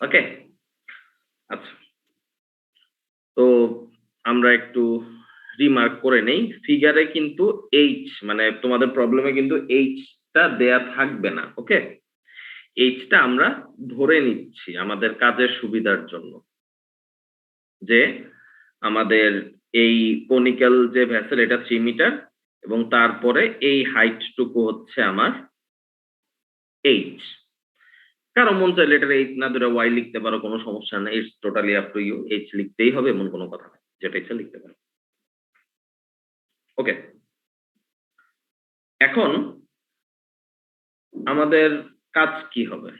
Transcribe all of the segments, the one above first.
ওকে, আচ্ছা। তো আমরা একটু রিমার্ক করে নেই, ফিগারে কিন্তু এইচ মানে তোমাদের প্রবলেমে কিন্তু এইচটা দেয়া থাকবে না। ওকে, এইচটা আমরা ধরে নিচ্ছি আমাদের কাজের সুবিধার জন্য, যে আমাদের এই কনিক্যাল যে ভেসেল এটা 3 মিটার এবং তারপরে এই হাইটটুকু হচ্ছে আমার এইচ। কারো মন চাইলে এটা এইচ না ধরে ওয়াই লিখতে পারো, কোনো সমস্যা নেই, it's totally up to you. H লিখতেই হবে এমন কোনো কথা নেই, যেটা ইচ্ছা লিখতে পারো। ওকে, এখন আমাদের কাজ কি হবে?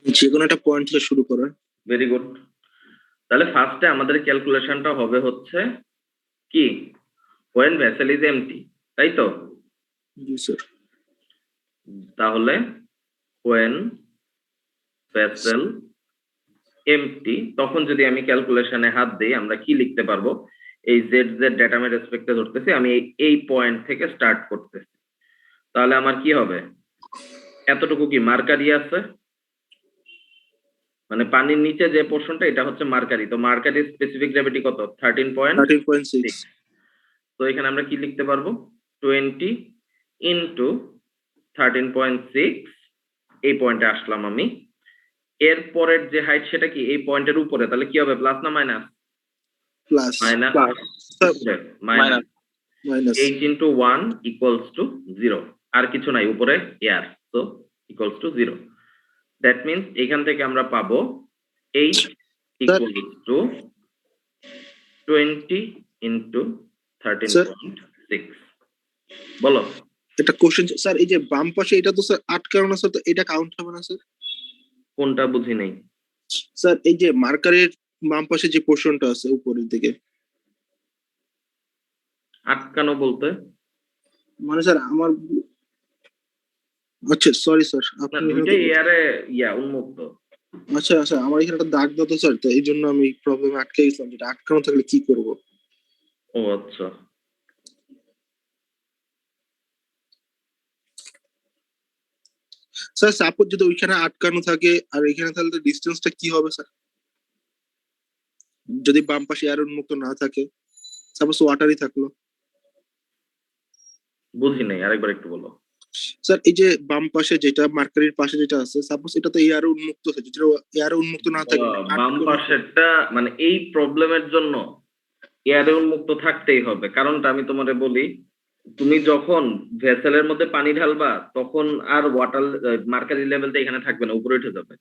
যে কোনো একটা পয়েন্ট থেকে শুরু করা। Very good. তাহলে ফার্স্টে আমাদের ক্যালকুলেশনটা হবে হচ্ছে কি, when vessel is empty, তাই তো? জি স্যার। তাহলে when vessel empty, তখন যদি আমি ক্যালকুলেশনে হাত দিই আমরা কি লিখতে পারবো? এই জেড জেড ডেটা আমি রেসপেক্টে ধরতেছি, আমি এই পয়েন্ট থেকে স্টার্ট করতেছি। তাহলে আমার কি হবে? এতটুকু কি মার্কারি আছে, মানে পানির নিচে যে পোর্শনটা এটা হচ্ছে মার্কারি। তো মার্কারির স্পেসিফিক গ্র্যাভিটি কত? 13.6। তো এখানে আমরা কি লিখতে পারবো? 20 ইন্টু 13.6, এই পয়েন্টে আসলাম আমি। এর পরের যে হাইট সেটা কি এই পয়েন্টের উপরে, তাহলে কি হবে? প্লাস না minus? Plus. Minus. h into 1 equals to 0, আর কিছু নাই, উপরে air, so equals to 0. That means এখান থেকে আমরা পাবো h equals to 20 into 13.6। বলো। একটা কোশ্চেন স্যার, এই যে বাম পাশে এটা তো স্যার আটকানো না স্যার, তো এটা কাউন্ট হবে না স্যার? কোনটা বুঝি নাই স্যার? এই যে মার্কারের বাম পাশে যে পোর্শনটা আছে উপরের দিকে। আটকানো বলতে? মানে স্যার আমার, আচ্ছা সরি স্যার, না, দুইটাই এয়ারে উন্মুক্ত। আচ্ছা আচ্ছা, আমার এখানে একটা দাগ দাও তো স্যার, তো এই জন্য আমি প্রবলেমে আটকে গেছিলাম, যেটা আটকানো থাকলে কি করব? ও আচ্ছা, স্যার সাপোজ যদি ওইখানে আটকানো থাকে আর এখানে, তাহলে ডিসটেন্সটা কি হবে স্যার? যদি বাম পাশে এয়ার উন্মুক্ত না থাকে, সাপোজ ওয়াটারই থাকলো। বুঝি নাই, আরেকবার একটু বলো। স্যার এই যে বাম পাশে যেটা মার্কারির পাশে যেটা আছে, সাপোজ এটা তো এয়ার উন্মুক্ত আছে, যেটা এয়ার উন্মুক্ত না থাকে বাম পাশেরটা মানে এই প্রবলেমের জন্য এয়ারে উন্মুক্ত থাকতেই হবে। কারণটা আমি তোমারে বলি, তুমি যখন ভেসেলের মধ্যে পানি ঢালবা তখন আর ওয়াটার মার্কারি লেভেলটা এখানে থাকবে না, উপরে উঠে যাবে।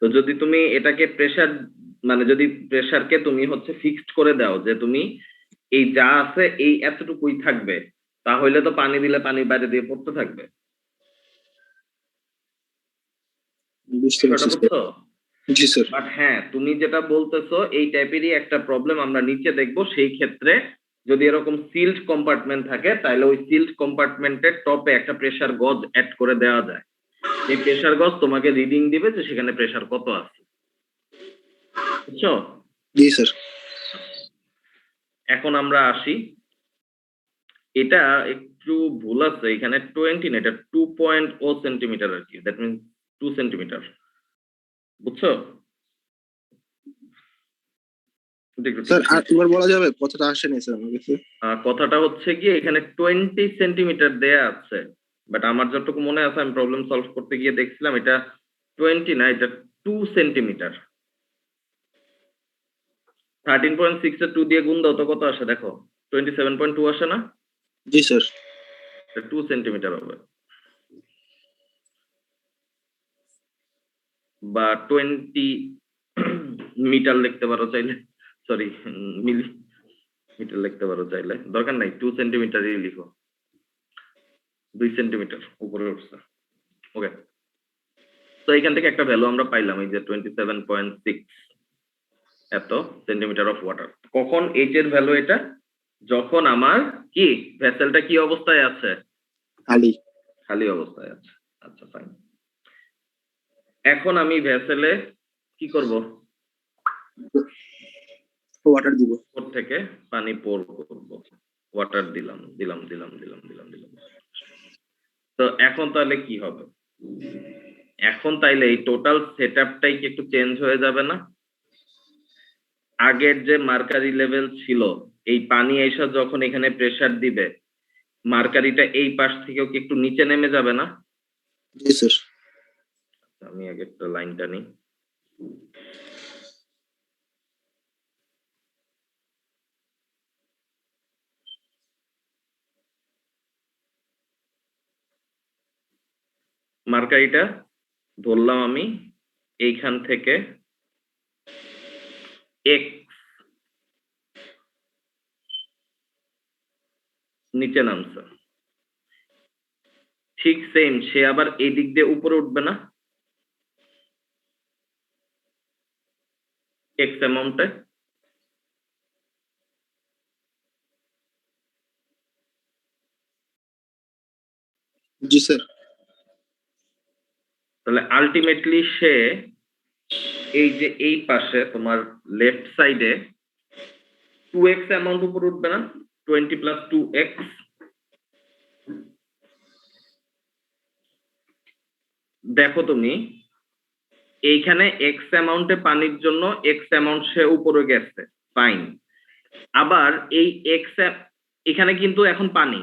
তো যদি তুমি এটাকে প্রেসার, মানে যদি প্রেসারকে তুমি হচ্ছে ফিক্সড করে দাও যে তুমি এই যা আছে এই এতটুকুই থাকবে, তাহলে তো পানি দিলে পানি বাইরে দিয়ে পড়তে থাকবে। বুঝছো? জি স্যার। বাট হ্যাঁ, তুমি যেটা বলতেছো এই টাইপেরই একটা প্রবলেম আমরা নিচে দেখবো। সেই ক্ষেত্রে যদি এরকম সিল্ড কম্পার্টমেন্ট থাকে তাহলে ওই সিল্ড কম্পার্টমেন্টের টপে একটা প্রেসার গজ অ্যাড করে দেওয়া যায়। এই প্রেসার গজ তোমাকে রিডিং দিবে যে সেখানে প্রেসার কত আছে। বুঝছো? জি স্যার। এখন আমরা আসি, এটা একটু ভুল আছে এখানে, 20 না, এটা 2.0 সেন্টিমিটার আর কি, দ্যাট মিনস 2 সেন্টিমিটার। বুঝছো? স্যার আর একবার বলা যাবে? কথাটা আসে নাই স্যার আমার কাছে। কথাটা হচ্ছে কি, এখানে 20 সেন্টিমিটার দেয়া আছে, বাট আমার যতটুকু মনে আছে আমি প্রবলেম সলভ করতে গিয়ে দেখছিলাম এটা 20 না, এটা 2 সেন্টিমিটার। 13.6 এর 2 দিয়ে গুণ দাও তো কত আসে দেখো, 27.2 আসে না? জি স্যার। 2 সেন্টিমিটার হবে, বা 20 মিটার লিখতে পারো চাইলে, সরি মিলি মিটার লিখতে পারো চাইলে, দরকার নাই 2 সেন্টিমিটারই লিখো, 2 সেন্টিমিটার উপরে উঠছে। ওকে, তো এখান থেকে একটা ভ্যালু আমরা পাইলাম, এই যে 27.6 এত সেন্টিমিটার অফ ওয়াটার। কখন এইচ এর ভ্যালু এটা? যখন আমার কি ভেসেলটা কি অবস্থায় আছে? খালি। খালি অবস্থায় আছে। আচ্ছা ফাইন। এখন আমি ভেসেলে কি করব? ওয়াটার দিব। উপর থেকে পানি পোর করব। ওয়াটার দিলাম দিলাম দিলাম দিলাম দিলাম দিলাম তো এখন তাহলে কি হবে এখন তাইলে এই টোটাল সেটআপটাই কি একটু চেঞ্জ হয়ে যাবে না আগের যে মার্কারি লেভেল ছিল এই পানি এসে যখন এখানে প্রেসার দিবে মার্কারিটা এই পাশ থেকেও কি একটু নিচে নেমে যাবে না জি স্যার আমি আগে একটা লাইনটা নিই মার্কারিটা ধরলাম আমি এইখান থেকে x নিচে নামছে ঠিক সেম সে আবার এই দিক দিয়ে উপরে উঠবে না x অ্যামাউন্টে জি স্যার তাহলে আলটিমেটলি সে এই যে এই পাশে তোমার লেফট সাইডে 2x অ্যামাউন্ট উপরে উঠবে না 20 প্লাস 2x দেখো তুমি এইখানে x অ্যামাউন্টে পানির জন্য x অ্যামাউন্ট সে উপরে গেছে ফাইন আবার এই x এখানে কিন্তু এখন পানি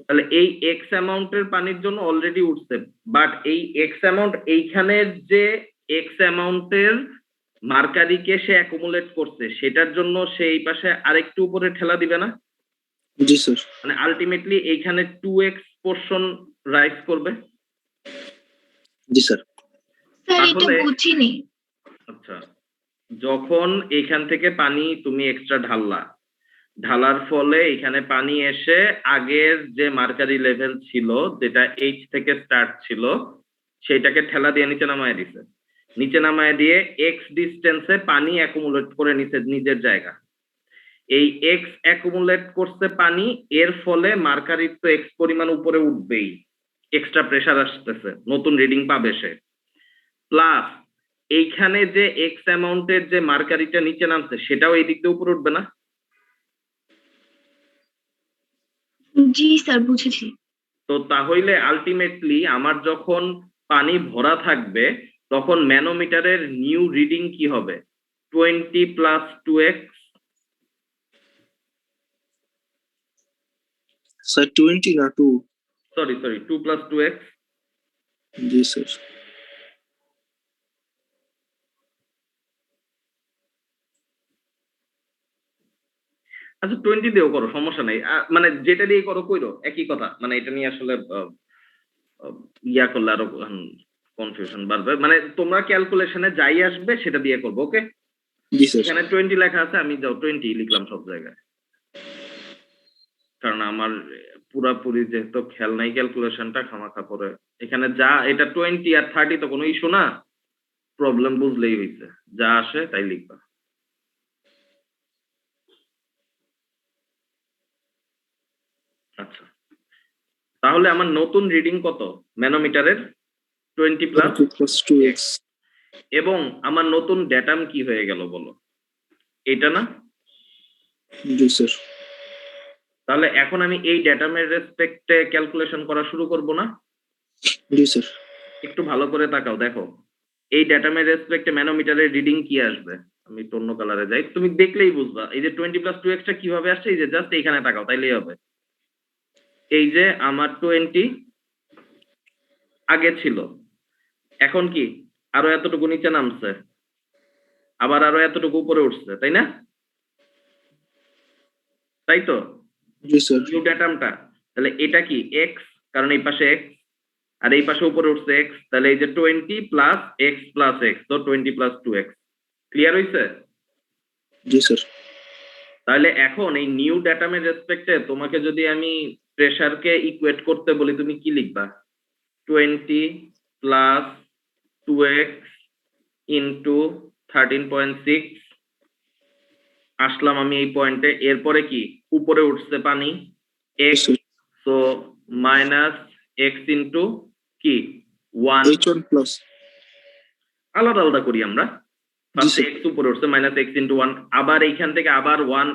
তাহলে এই x অ্যামাউন্টের পানির জন্য অলরেডি উঠছে বাট এই x অ্যামাউন্ট এইখানের যে x অ্যামাউন্টের মার্কারিকে সে অ্যাকুমুলেট করছে সেটার জন্য সে এই পাশে আরেকটু উপরে ঠেলা দিবে না জি স্যার মানে আলটিমেটলি এইখানে 2x পোরশন রাইজ করবে জি স্যার স্যার এটা তাহলে বুঝিনি আচ্ছা যখন এখান থেকে পানি তুমি এক্সট্রা ঢালার ফলে এখানে পানি এসে আগের যে মার্কারি লেভেল ছিল যেটা এইচ থেকে স্টার্ট ছিল সেটাকে ঠেলা দিয়ে নিচে নামায় দিয়ে এক্স ডিস্টেন্সে পানি অ্যাকুমুলেট করে নিছে নিজের জায়গা এই এক্স অ্যাকুমুলেট করছে পানি এর ফলে মার্কারির তো এক্স পরিমাণ উপরে উঠবেই এক্সট্রা প্রেসার আসতেছে নতুন রিডিং পাবে সে প্লাস এইখানে যে এক্স অ্যামাউন্টের যে মার্কারিটা নিচে নামছে সেটাও এই দিক দিয়ে উপরে উঠবে না জি স্যার বুঝেছি তো তাহলে আলটিমেটলি আমার যখন পানি ভরা থাকবে তখন ম্যানোমিটারের নিউ রিডিং কি হবে 20 প্লাস 2x স্যার 20 না 2 সরি 2 প্লাস 2x জি স্যার আচ্ছা 20 দিয়েও করো সমস্যা নাই মানে যেটা দিয়ে করো কইরো একই কথা মানে এটা নিয়ে আসলে ইয়া করলে আরো কনফিউশন বাড়বে মানে তোমরা ক্যালকুলেশনে যাই আসবে সেটা দিয়ে করবো ওকে জি স্যার এখানে 20 লেখা আছে আমি যাও 20 লিখলাম সব জায়গায় কারণ আমার পুরাপুরি যেহেতু খেয়াল নাই ক্যালকুলেশনটা খামাখা পরে এখানে যা এটা 20 আর 30 তো কোনো ইস্যু না প্রবলেম বুঝলেই হইছে যা আসে তাই লিখবা আচ্ছা তাহলে আমার নতুন রিডিং কত ম্যানোমিটারের 20 প্লাস 2 plus 2x এবং আমার নতুন ডেটাম কি হয়ে গেল বলো এটা না জি স্যার তাহলে এখন আমি এই ডেটামের রেসপেক্টে ক্যালকুলেশন করা শুরু করব না জি স্যার একটু ভালো করে তাকাও দেখো এই ডেটামের রেসপেক্টে ম্যানোমিটারের রিডিং কি আসবে আমি একটু অন্য কালারে যাই তুমি দেখলেই বুঝবা এই যে 20 প্লাস 2x টা কিভাবে আসছে এই যে জাস্ট এইখানে তাকাও তাইলেই হবে এই যে আমার 20 আগে ছিল এখন কি আরো এতটুকু নিচে নামছে আবার আরো এতটুকু উপরে উঠছে তাই না তাই তো জি স্যার নিউ ডেটামটা তাহলে এটা কি x কারণ এই পাশে x আর এই পাশে উপরে উঠছে x তাহলে এই যে 20 প্লাস x প্লাস x তো 20 প্লাস 2x ক্লিয়ার হইছে জি স্যার তাহলে এখন এই নিউ ডেটামের রেসপেক্টে তোমাকে যদি আমি প্রেসারকে ইকুয়েট করতে বলি তুমি কি লিখবা 20 প্লাস 2x ইনটু 13.6 আসলাম আমি এই পয়েন্টে এরপরে কি উপরে উঠছে পানি x so minus x into কি 1 h1 plus আলাদা আলাদা করি আমরা ফার্স্টে স্যার। x উপরে উঠছে মাইনাস x ইনটু 1 আবার এইখান থেকে আবার 1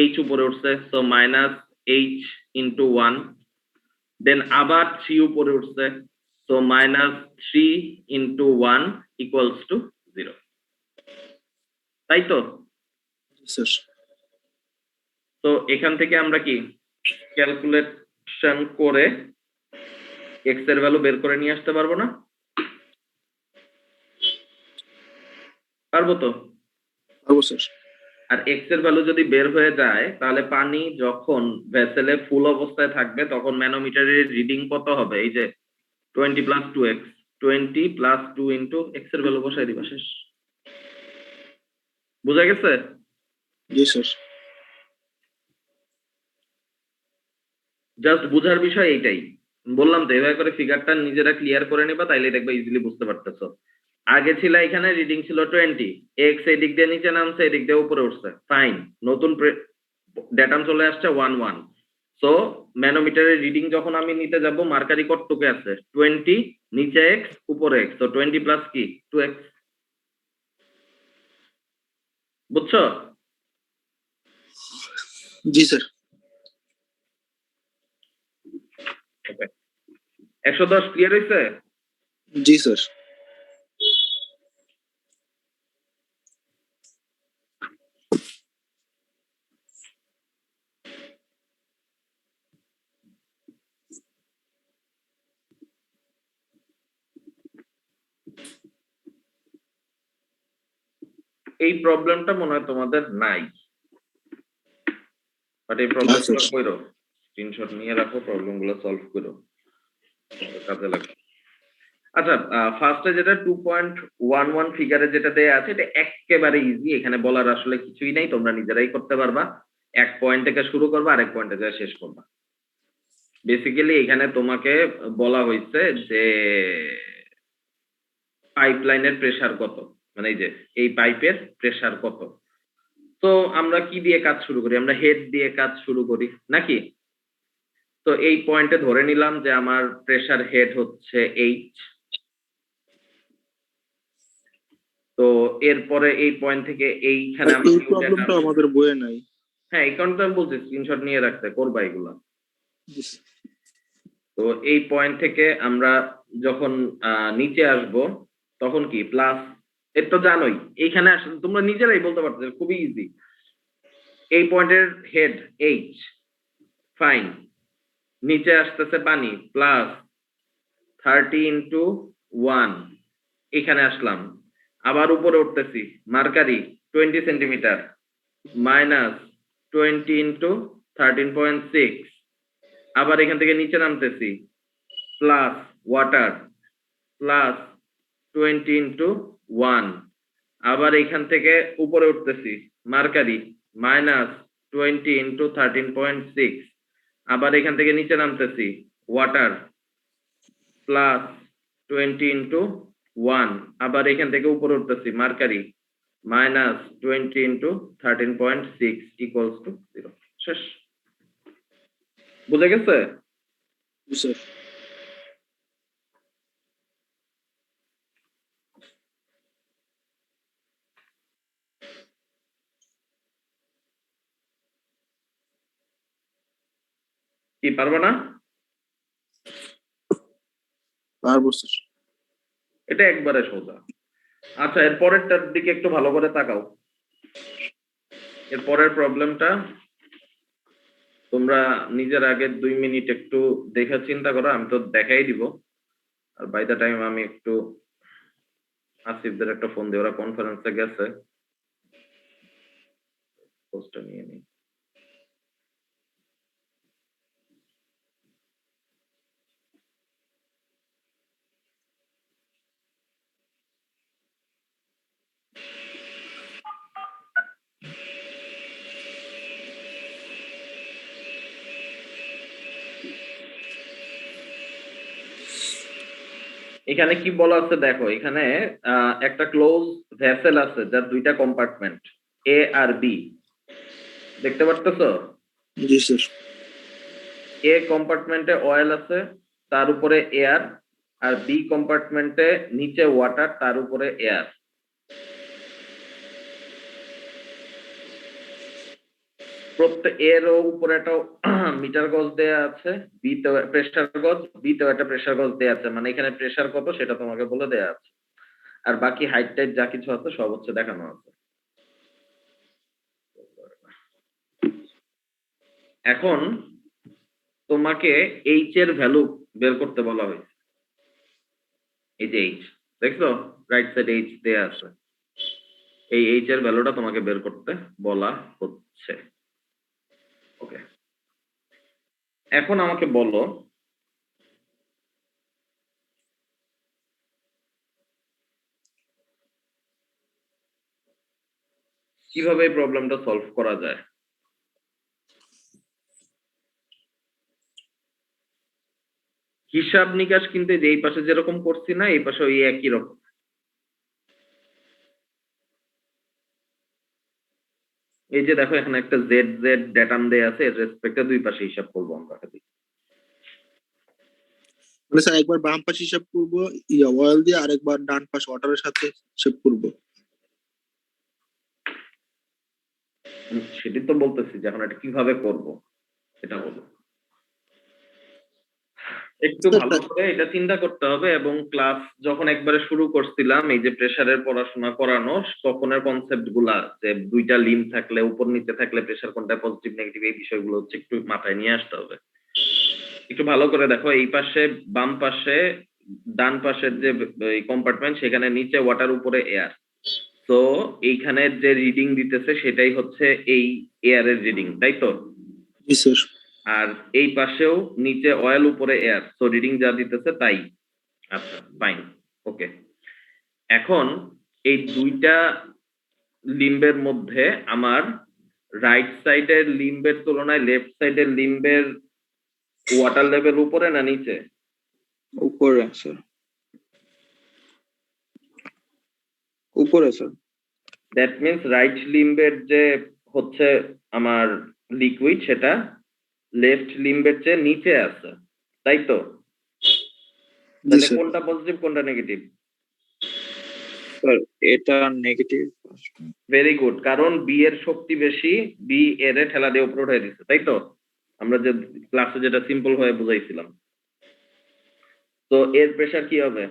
এইচ উপরে উঠছে, সো মাইনাস এইচ ইন্টু 1, দেন আবার 3 উপরে উঠছে, so minus 3 into 1 equals to 0, তাই তো? স্যার তো এখান থেকে আমরা কি ক্যালকুলেশন করে এক্স এর ভ্যালু বের করে নিয়ে আসতে পারবো না? পারবো তো? পারবো স্যার। আর এক্স এর ভ্যালু যদি বের হয়ে যায় তাহলে পানি যখন ভেসেলে ফুল অবস্থায় থাকবে তখন ম্যানোমিটারের রিডিং কত হবে? এই যে 20 plus 2x, 20 plus 2 into x এর ভ্যালু বসাই দিবা, শেষ। বুঝা গেছে? জি স্যার। জাস্ট বুঝার বিষয় এইটাই বললাম তো, এভাবে করে ফিগারটা নিজেরা ক্লিয়ার করে নিবা, তাইলে দেখবা ইজিলি বুঝতে পারতেছো। আগে ছিল এখানে রিডিং ছিল 20, এক্স এদিক দিয়ে নিচে নামছে, এদিক দিয়ে উপরে উঠছে, ফাইন। নতুন ডেটাম চলে আসছে 1 1, সো ম্যানোমিটারের রিডিং যখন আমি নিতে যাব মার্কারি কতটুকু আছে? 20, নিচে এক্স উপরে এক্স, তো 20 প্লাস কি 2x, বুঝছো? জি স্যার। 110 ক্লিয়ার হইছে? জি স্যার। এই প্রবলেমটা মনে হয় তোমাদের নাই, বাট এই প্রবলেমগুলো কইরো, স্ক্রিনশট নিয়ে রাখো, প্রবলেমগুলো সলভ করো, কাজে লাগবে। আচ্ছা, ফার্স্টে যেটা 2.11 ফিগারে যেটা দেয়া আছে এটা একেবারে ইজি, এখানে বলার আসলে কিছুই নাই, তোমরা নিজেরাই করতে পারবা। এক পয়েন্ট থেকে শুরু করবা, আরেক পয়েন্টে যায় শেষ করবা। বেসিক্যালি এখানে তোমাকে বলা হয়েছে যে পাইপলাইনের প্রেসার কত, মানে এই যে এই পাইপের প্রেসার কত। তো আমরা কি দিয়ে কাজ শুরু করি? আমরা হেড দিয়ে কাজ শুরু করি নাকি? তো এই পয়েন্টে ধরে নিলাম যে আমার প্রেসার হেড হচ্ছে এইচ। তো এরপরে এই পয়েন্ট থেকে এইখানে আমি এই প্রবলেমটা আমাদের বইয়ে নাই। হ্যাঁ, এই কারণে তো আমি বলছি স্ক্রিনশট নিয়ে রাখতে, করবা এগুলা। তো এই পয়েন্ট থেকে আমরা যখন নিচে আসব তখন কি প্লাস, এর তো জানোই এইখানে আসলে তোমরা নিজেরাই বলতে পারছো, খুবই ইজি। এই পয়েন্টের হেড এইচ, ফাইন। নিচে আসতেছে পানি প্লাস 30 ইন্টু 1, এখানে আসলাম। আবার উপরে উঠতেছি মার্কারি 20 সেন্টিমিটার মাইনাস 20 ইন্টু 13.6, আবার এখান থেকে নিচে নামতেছি প্লাস ওয়াটার প্লাস 20 ইন্টু 1, আবার এখান থেকে উপরে উঠতেছি মার্কারি মাইনাস 20 ইন্টু 13.6, আবার এখান থেকে নিচে নামতেছি ওয়াটার প্লাস 20 ইন্টু 1, আবার এখান থেকে উপরে উঠতেছি mercury minus 20 into 13.6 equals to 0, শেষ। বুঝে গেছে? স্যার। কি পারবে না? পারবো স্যার। এটা একবারে সোজা। আচ্ছা, এর পরেরটার দিকে একটু ভালো করে তাকাও। এর পরের প্রবলেমটা তোমরা নিজের আগে 2 মিনিট একটু দেখে চিন্তা করো, আমি তো দেখাই দিব। আর বাই দ্য টাইম আমি একটু আসিফদের একটা ফোন দিই, ওরা কনফারেন্সে গেছে, পোস্টটা নিয়ে নিই। এখানে কি বলা আছে দেখো, এখানে একটা ক্লোজ ভেসেল আছে যার দুইটা কম্পার্টমেন্ট এ আর বি, দেখতে পারতেছো? জি স্যার। এ কম্পার্টমেন্টে অয়েল আছে, তার উপরে এয়ার, আর বি কম্পার্টমেন্টে নিচে ওয়াটার, তার উপরে এয়ার। প্রত্যেক এর উপরে একটা মিটার গজ দেয়া আছে, বিতে প্রেসার গজ, বিতেও একটা প্রেসার গজ দেয়া আছে, মানে এখানে প্রেসার কত সেটা তোমাকে বলে দেয়া আছে, আর বাকি হাইট টাইট যা কিছু আছে সব হচ্ছে দেখানো আছে। এখন তোমাকে এইচ এর ভ্যালু বের করতে বলা হয়েছে। এই যে এইচ দেখছো, রাইট সাইড এইচ দেয়া আছে, এই এইচ এর ভ্যালুটা তোমাকে বের করতে বলা হচ্ছে। ওকে, এখন আমাকে বলো কিভাবে এই প্রবলেমটা সলভ করা যায়। হিসাব নিকাশ কিন্তু এই যে এই পাশে যেরকম করছি না, এই পাশে ওই একই রকম। এই যে দেখো এখানে একটা জেড জেড ডেটাম দেয়া আছে, এর রেসপেক্টে দুই পাশে হিসাব করবো আমরা খালি। মানে স্যার একবার বাম পাশে হিসাব করবো অয়েল দিয়ে, আরেকবার ডান পাশ ওয়াটারের সাথে হিসাব করবো। সেটাই তো বলতেছি যে এখন এটা কিভাবে করব এটা বলো। একটু ভালো করে এটা চিন্তা করতে হবে, এবং ক্লাস যখন একবারে শুরু করছিলাম এই যে প্রেসারের পড়াশোনা করানো, তখনের কনসেপ্ট গুলা যে দুইটা লিম থাকলে উপর নিচে থাকলে প্রেসার কোনটা পজিটিভ নেগেটিভ, এই বিষয়গুলো হচ্ছে একটু মাথায় নিয়ে আসতে হবে। একটু ভালো করে দেখো, এই পাশে বাম পাশে ডান পাশের যে কম্পার্টমেন্ট, সেখানে নিচে ওয়াটার উপরে এয়ার, তো এইখানের যে রিডিং দিতেছে সেটাই হচ্ছে এই এয়ারের রিডিং, তাই তো? জি স্যার। আর এই পাশেও নিচে অয়েল উপরে এয়ার, তো রিডিং যা দিতেছে তাই। আচ্ছা ফাইন, ওকে। এখন এই দুইটা লিম্বের মধ্যে আমার রাইট সাইডের লিম্বের তুলনায় লেফট সাইডের লিম্বের ওয়াটার লেভেল উপরে না নিচে? উপরে স্যার, উপরে স্যার। দ্যাট মিন্স রাইট লিম্বের যে হচ্ছে আমার লিকুইড, সেটা লেফট লিম্বের চেয়ে নিচে আছে, তাই তো? তাহলে স্যার। কোনটা পজিটিভ কোনটা নেগেটিভ? স্যার এটা নেগেটিভ। ভেরি গুড, কারণ বি এর শক্তি বেশি, বি এর ঠেলা দিয়ে উপরে উঠে দিচ্ছে, তাই তো? আমরা যে ক্লাসে যেটা সিম্পল হয়ে বুঝাইছিলাম। তো এর প্রেসার কি হবে?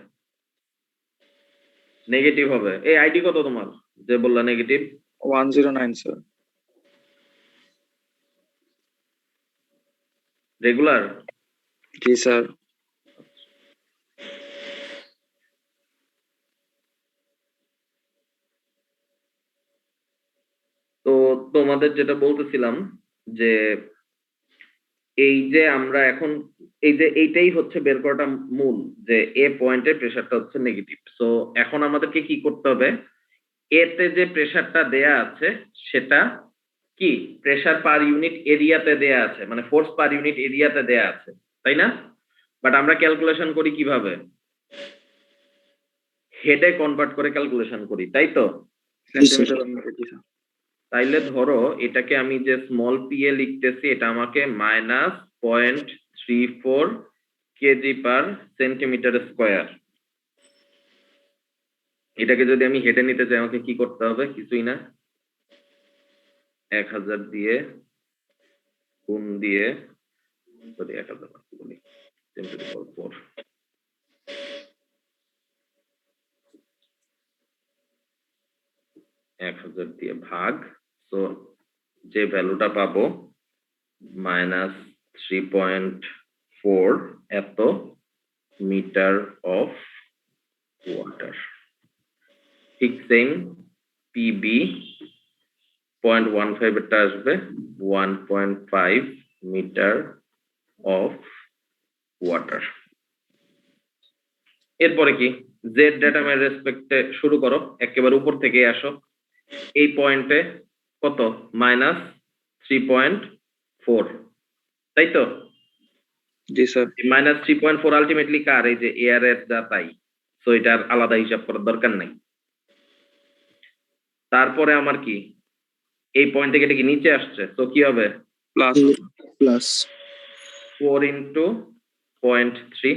নেগেটিভ হবে। এই আইডি কত তোমার যে বললা নেগেটিভ? 109 স্যার। রেগুলার? জি স্যার। তো তোমাদের যেটা বলতেছিলাম যে এই যে আমরা এখন এই যে এইটাই হচ্ছে বের করাটা মূল, যে এ পয়েন্টে প্রেসারটা হচ্ছে নেগেটিভ। সো এখন আমাদেরকে কি করতে হবে, এতে যে প্রেসারটা দেয়া আছে সেটা কি প্রেসার পার ইউনিট এরিয়াতে দেয়া আছে, মানে ফোর্স পার ইউনিট এরিয়াতে দেয়া আছে, তাই না? বাট আমরা ক্যালকুলেশন করি কিভাবে? হেডে কনভার্ট করে ক্যালকুলেশন করি, তাই তো? Centimetre metre. জি স্যার। তাইলে ধরো এটাকে আমি যে স্মল পি এ লিখতেছি, এটা আমাকে -0.34 কেজি পার সেন্টিমিটার স্কয়ার। এটাকে যদি আমি হেডে নিতে চাই আমাকে কি করতে হবে? কিছুই না, 1000 দিয়ে গুণ দিয়ে, সরি 1000 বলি 10⁴, 1000 দিয়ে ভাগ, তো যে ভ্যালুটা পাবো -3.4 এত মিটার অফ ওয়াটার। ঠিক সেম পিবি 0.15 এরটা আসবে 1.5 মিটার অফ ওয়াটার। এরপরে কি জেড ডেটামের রেসপেক্টে শুরু করো, একেবারে উপর থেকে আসো। এই পয়েন্টে কত? -3.4, তাই তো? জি স্যার। -3.4 আলটিমেটলি কার? এই যে এয়ার এর যা, তাই। সো এটার আলাদা হিসাব করার দরকার নাই। তারপরে আমার কি এই পয়েন্ট থেকে এটা কি নিচে আসছে, তো কি হবে? Plus plus 4 into 0.3।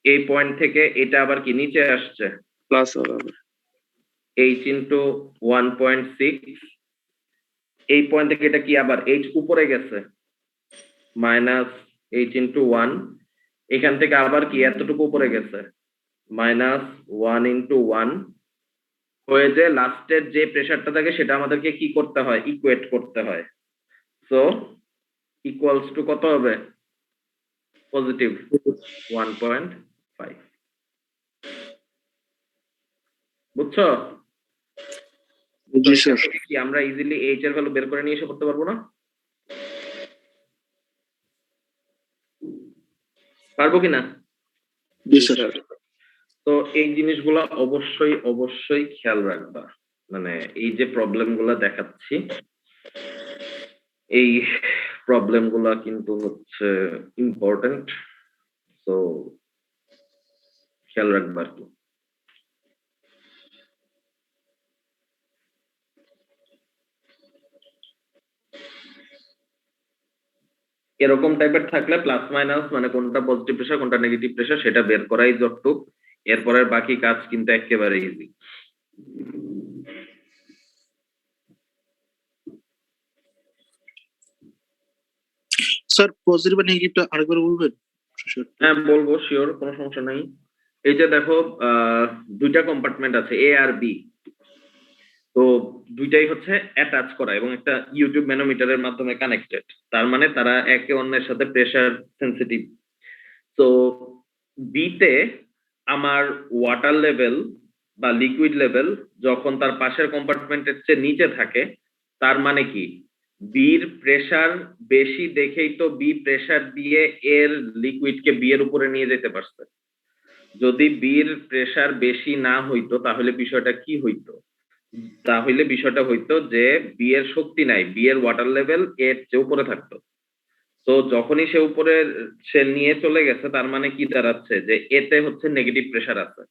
এই পয়েন্ট থেকে এটা আবার কি নিচে আসছে? প্লাস হবে। h into 1.6। এই পয়েন্ট থেকে এটা কি আবার h উপরে গেছে মাইনাস h ইন্টু 1, এখান থেকে আবার কি এতটুকু উপরে গেছে মাইনাস 1 ইন্টু 1 হয়ে যে লাস্টের যে প্রেসারটা থাকে সেটা আমাদেরকে কি করতে হয় ইকুয়েট করতে হয়। সো ইকুয়ালস টু কত হবে পজিটিভ 1.5। বুঝছো? জি স্যার। কি আমরা ইজিলি h এর ভ্যালু বের করে নিয়ে এসে করতে পারবো না? পারবো কিনা? জি স্যার। তো এই জিনিসগুলো অবশ্যই অবশ্যই খেয়াল রাখবা, মানে এই যে প্রবলেম গুলা দেখাচ্ছি এই প্রবলেম গুলা কিন্তু হচ্ছে ইম্পর্টেন্ট, তো খেয়াল রাখবা আর কি। এরকম টাইপের থাকলে প্লাস মাইনাস মানে কোনটা পজিটিভ প্রেসার কোনটা নেগেটিভ প্রেসার সেটা বের করাই যতটুক, এরপরের বাকি কাজ কিন্তু একেবারে ইজি। স্যার পজিটিভ আর নেগেটিভটা আরেকবার বলবেন? হ্যাঁ বলবো, শিওর, কোনো সমস্যা নাই। এই যে দেখো দুইটা কম্পার্টমেন্ট আছে এ আর বি, তো দুইটাই হচ্ছে অ্যাটাচ করা এবং একটা ইউটিউব ম্যানোমিটারের মাধ্যমে কানেক্টেড, তার মানে তারা একে অন্যের সাথে প্রেসার সেন্সিটিভ। তো বিতে আমার ওয়াটার লেভেল বা লিকুইড লেভেল যখন তার পাশের কম্পার্টমেন্টের চেয়ে নিচে থাকে, তার মানে কি বির প্রেসার বেশি দেখেই তো বি প্রেসার দিয়ে এর লিকুইডকে বি এর উপরে নিয়ে যেতে পারছে। যদি বির প্রেসার বেশি না হইতো তাহলে বিষয়টা কি হইতো? তাহলে বিষয়টা হইতো যে বি এর শক্তি নাই, বি এর ওয়াটার লেভেল এর চেয়ে উপরে থাকতো। তো যখনই সে উপরে সে নিয়ে চলে গেছে তার মানে কি দাঁড়াচ্ছে যে এতে হচ্ছে নেগেটিভ প্রেসার আছে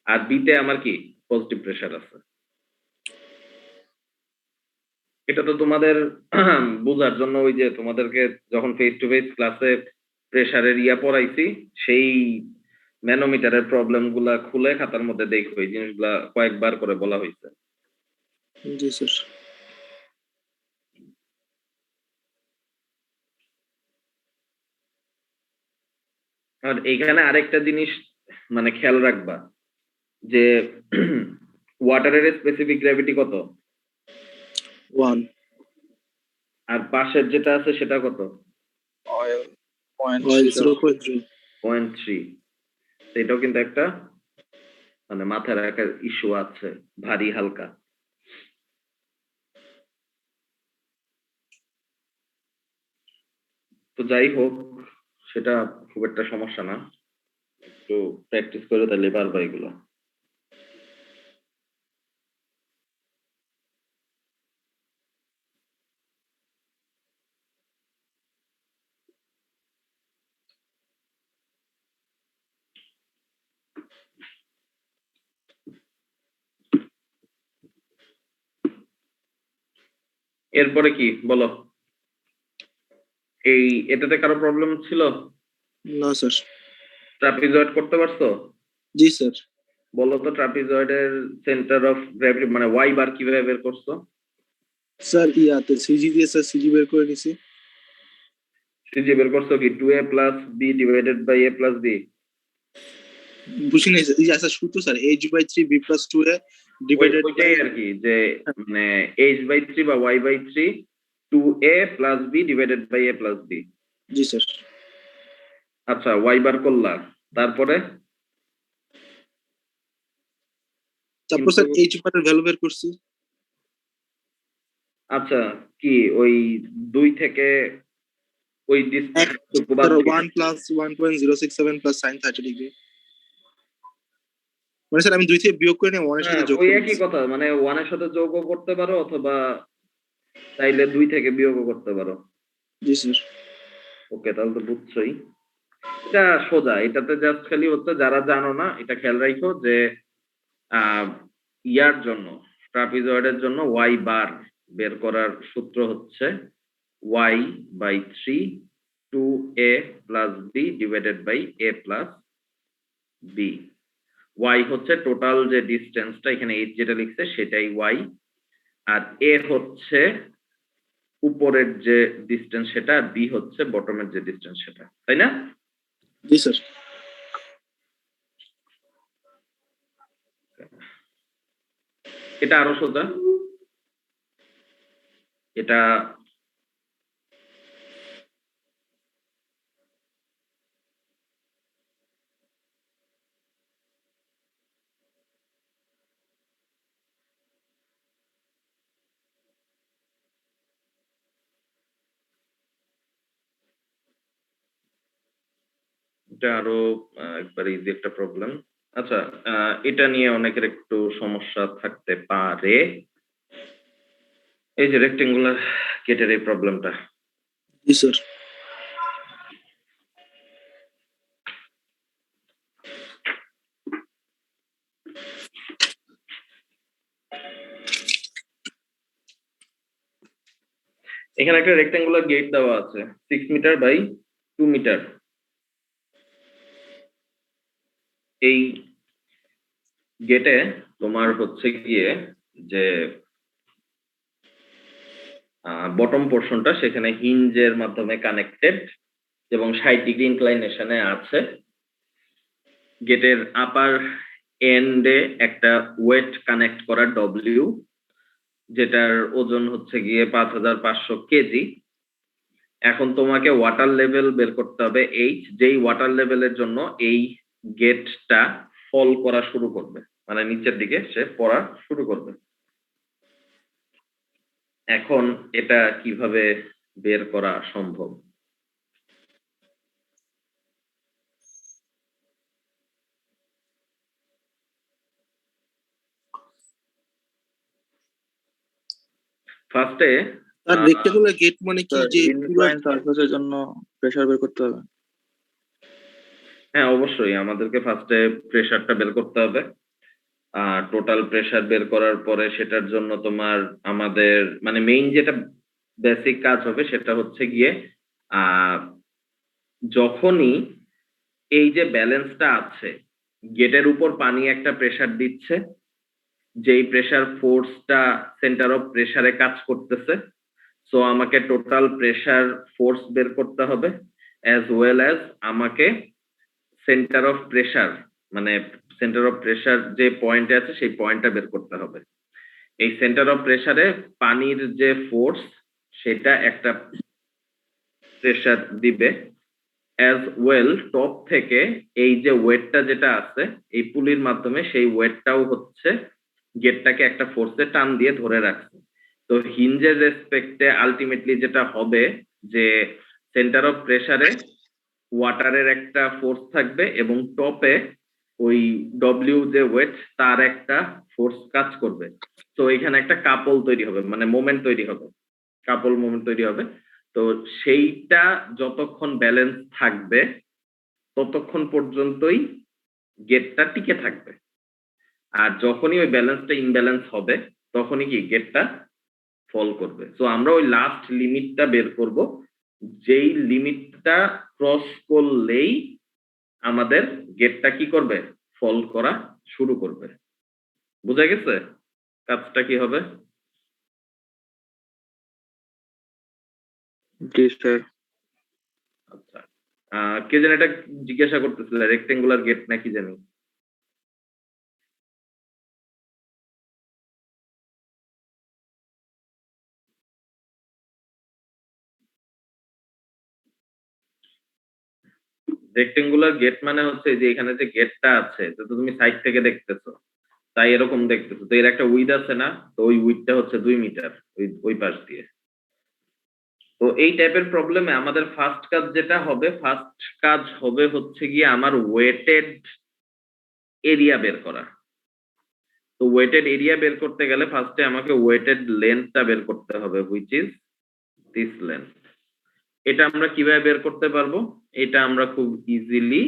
আর বিতে আমার কি পজিটিভ প্রেসার আছে। এটা তো তোমাদের বোঝার জন্য ওই যে তোমাদেরকে যখন ফেস টু ফেস ক্লাসে প্রেসারের ইয়া পড়াইছি সেই ম্যানোমিটারের প্রবলেম গুলা খুলে খাতার মধ্যে দেখো, এই জিনিসগুলা কয়েকবার করে বলা হয়েছে। জি স্যার। আর এইখানে আরেকটা জিনিস মানে খেয়াল রাখবা যে ওয়াটারের স্পেসিফিক গ্র্যাভিটি কত 1 আর পাশের যেটা আছে সেটা কত অয়েল অয়েল 0.3 0.3। এটাও কিন্তু একটা মানে মাথায় রাখার ইস্যু আছে, ভারী হালকা। তো যাই হোক সেটা খুব একটা সমস্যা না, একটু প্র্যাকটিস করে তাহলে পারবা এগুলো। এরপরে কি বলো, এই এটাতে কারো প্রবলেম ছিল? না স্যার। ট্রাপিজয়েড করতে পারছো? জি স্যার। বলো তো ট্রাপিজয়েডের সেন্টার অফ গ্র্যাভিটি মানে ওয়াই বার কিভাবে বের করছো? স্যার ইয়াতে সিজি দিয়ে স্যার সিজি বের করে নিছি। সিজি বের করছো কি 2a plus B divided by a plus B? বুঝি নাই স্যার। আচ্ছা সূত্র sir h/3 b + 2a divided by ওইটাই আর কি যে মানে h/3 বা y/3 2a plus b divided by a plus b। জি স্যার। আচ্ছা ওয়াই বার করলা, তারপরে তারপর স্যার h বারের ভ্যালু বের করছি। আচ্ছা কি ওই 2 থেকে ওই ডিসটেন্স স্যার 1 + 1.067 + sin 30 ডিগ্রি। মানে স্যার আমি 2 থেকে বিয়োগ করে নিয়ে 1 এর সাথে যোগ ওই করে একই কথা, মানে 1 এর সাথে যোগও করতে পারো অথবা চাইলে 2 থেকে বিয়োগও করতে পারো। জি স্যার। ওকে তাহলে তো বুঝছোই, এটা সোজা। এটাতে জাস্ট খালি হচ্ছে যারা জানো না এটা খেয়াল রাখো যে ইয়ার জন্য ট্রাপিজয়েডের জন্য ওয়াই বার বের করার সূত্র হচ্ছে y/3 2a plus b divided by a plus b। y হচ্ছে টোটাল যে ডিস্টেন্সটা, এখানে h যেটা লিখছে সেটাই y, আর a হচ্ছে উপরের যে ডিস্টেন্স সেটা, আর বি হচ্ছে বটমের যে ডিস্টেন্স সেটা, তাই না? জি স্যার। এটা আরো সোজা। এটা এটা আরো একবার ইজি একটা প্রবলেম। আচ্ছা, এটা নিয়ে অনেকের একটু সমস্যা থাকতে পারে, এই যে রেক্টেঙ্গুলার গেটের এই প্রবলেমটা। জি স্যার। এখানে একটা রেক্টেঙ্গুলার গেট দেওয়া আছে 6 মিটার বাই 2 মিটার। এই গেটে তোমার হচ্ছে গিয়ে যে বটম পোর্শনটা সেখানে হিঞ্জের মাধ্যমে কানেক্টেড এবং 60 ডিগ্রি ইনক্লাইনেশনে আছে। গেটের আপার এন্ডে একটা ওয়েট কানেক্ট করা ডব্লিউ, যেটার ওজন হচ্ছে গিয়ে 5500 কেজি। এখন তোমাকে ওয়াটার লেভেল বের করতে হবে এইচ, যেই ওয়াটার লেভেলের জন্য এই গেটটা ফল করা শুরু করবে, মানে নিচের দিকে সে পড়া শুরু করবে। এখন এটা কিভাবে বের করা সম্ভব? ফার্স্টে আর রেক্টেঙ্গুলার গেট মানে কি যে ইনক্লাইন সারফেসের জন্য প্রেসার বের করতে হবে? হ্যাঁ, অবশ্যই আমাদেরকে ফার্স্টে প্রেসারটা বের করতে হবে। টোটাল প্রেসার বের করার পরে সেটার জন্য তোমার আমাদের মানে মেইন যেটা বেসিক কাজ হবে সেটা হচ্ছে গিয়ে যখনই এই যে ব্যালেন্সটা আছে, গেটের উপর পানি একটা প্রেসার দিচ্ছে, যেই প্রেসার ফোর্সটা সেন্টার অফ প্রেসারে কাজ করতেছে, সো আমাকে টোটাল প্রেসার ফোর্স বের করতে হবে, অ্যাজ ওয়েল অ্যাজ আমাকে সেন্টার অফ প্রেসার মানে সেন্টার অফ প্রেসার যে পয়েন্টে আছে সেই পয়েন্টটা বের করতে হবে। এই সেন্টার অফ প্রেসারে পানির যে ফোর্স সেটা একটা প্রেসার দিবে, অ্যাজ ওয়েল টপ থেকে এই যে ওয়েটটা যেটা আছে এই পুলির মাধ্যমে সেই ওয়েটটাও হচ্ছে গেটটাকে একটা ফোর্সে টান দিয়ে ধরে রাখছে। তো হিঞ্জের রেসপেক্টে আলটিমেটলি যেটা হবে যে সেন্টার অফ প্রেসারে ওয়াটারের একটা ফোর্স থাকবে এবং টপে ওই ডব্লিউ যে ওয়েট তার একটা ফোর্স কাজ করবে। তো এখানে একটা কাপল তৈরি হবে, মানে মোমেন্ট তৈরি হবে, কাপল মোমেন্ট তৈরি হবে। তো সেইটা যতক্ষণ ব্যালেন্স থাকবে ততক্ষণ পর্যন্তই গেটটা টিকে থাকবে, আর যখনই ওই ব্যালেন্সটা ইমব্যালেন্স হবে তখনই কি গেটটা ফল করবে। তো আমরা ওই লাস্ট লিমিটটা বের করব, যেই লিমিটটা ক্রস করলেই আমাদের গেটটা কি করবে, ফল করা শুরু করবে। বুঝা গেছে কাজটা কি হবে? জি স্যার। আচ্ছা, কে যেন এটা জিজ্ঞাসা করতেছিল, রেক্টেঙ্গুলার গেট নাকি জানি? রেক্টেঙ্গুলার গেট মানে হচ্ছে যে এখানে যে গেটটা আছে তো তুমি সাইড থেকে দেখতেছো তাই এরকম দেখতেছো, তো এর একটা উইথ আছে না, তো ওই উইথটা হচ্ছে 2 মিটার ওই ওই পাশ দিয়ে। তো এই টাইপের প্রবলেমে আমাদের ফার্স্ট কাজ হবে হচ্ছে গিয়ে আমার ওয়েটেড এরিয়া বের করা। তো ওয়েটেড এরিয়া বের করতে গেলে ফার্স্টে আমাকে ওয়েটেড লেন্থটা বের করতে হবে, হুইচ ইজ দিস লেন্থ। এটা আমরা কিভাবে বের করতে পারবো? এটা আমরা খুব ইজিলি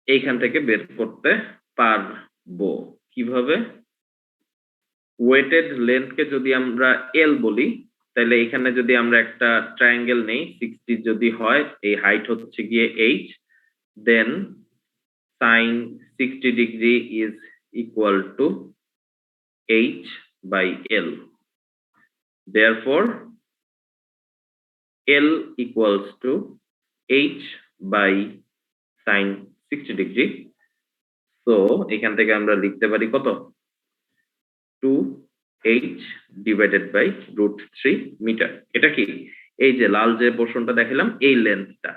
এইখান থেকে বের করতে পারবো। কিভাবে? ওয়েটেড লেন্থকে যদি আমরা এল বলি, তাহলে এখানে যদি আমরা একটা ট্রায়াঙ্গেল নেই, 60 যদি হয়, এই হাইট হচ্ছে গিয়ে H, then sine 60 degree is equal to H by L. Therefore L equals to H by sin 60 degree. তো এখান থেকে আমরা লিখতে পারি কত 2H ডিভাইডেড বাই √3 মিটার। এটা কি এই যে লাল যে পোর্শনটা দেখালাম এই লেন্থটা,